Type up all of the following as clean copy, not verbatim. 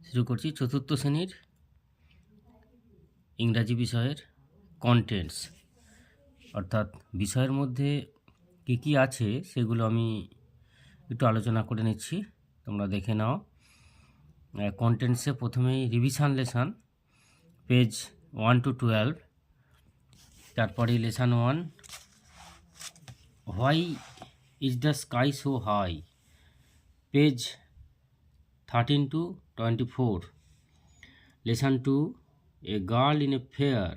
শুরু করছি চতুর্থ শ্রেণীর ইংরাজি বিষয়ের কন্টেন্টস, অর্থাৎ বিষয়ের মধ্যে কী কী আছে সেগুলো আমি একটু আলোচনা করে নিচ্ছি, তোমরা দেখে নাও। কন্টেন্টসে প্রথমেই রিভিশন লেসন পেজ 1 to 12, তারপরে lesson 1 why is the sky so high page 13 to 24, lesson 2 A Girl in a Fair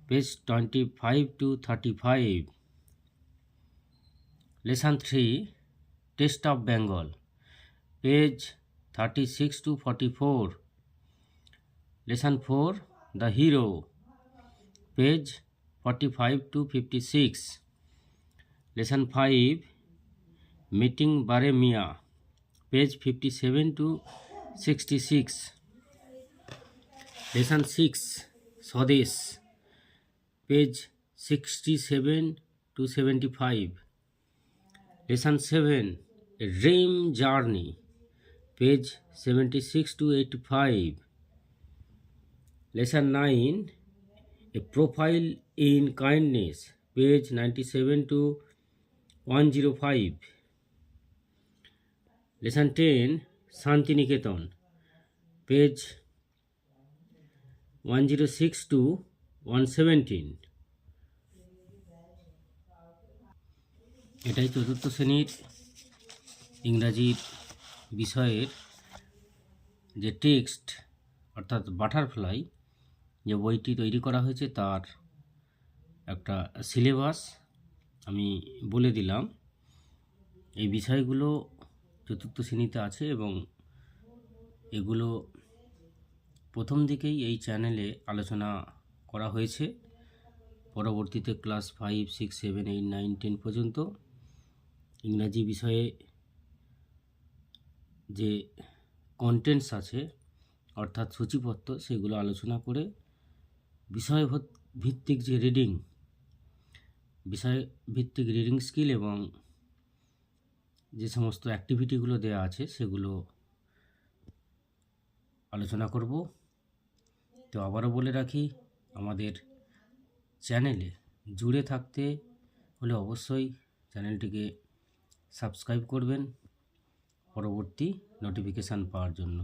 page 25 to 35, lesson 3 Taste of Bengal page 36 to 44, lesson 4 The Hero page 45 to 56, lesson 5 Meeting Baremia page 57 to 66, lesson 6 Swadesh page 67 to 75, lesson 7 A Dream Journey page 76 to 85, lesson 9 A Profile in Kindness page 97 to 105, lesson 10 Shantiniketan page 106 to 117। এটাই চতুর্থ শ্রেণীর ইংরাজির বিষয়ের যে text অর্থাৎ butterfly যে বইটি তৈরি করা হয়েছে তার একটা সিলেবাস আমি বলে দিলাম। এই বিষয়গুলো চতুর্থ শ্রেণীতে আছে এবং এগুলো প্রথম দিকেই এই চ্যানেলে আলোচনা করা হয়েছে। পরবর্তীতে ক্লাস 5, 6, 7, 8, 9, 10 পর্যন্ত ইংরাজি বিষয়ে যে কন্টেন্টস আছে অর্থাৎ সূচিপত্র সেগুলো আলোচনা করে বিষয় ভিত্তিক যে বিষয় ভিত্তিক রিডিং স্কিল এবং যে সমস্ত অ্যাক্টিভিটিগুলো দেওয়া আছে সেগুলো আলোচনা করব। তো আবারও বলে রাখি, আমাদের চ্যানেলে জুড়ে থাকতে হলে অবশ্যই চ্যানেলটিকে সাবস্ক্রাইব করবেন পরবর্তী নোটিফিকেশান পাওয়ার জন্য।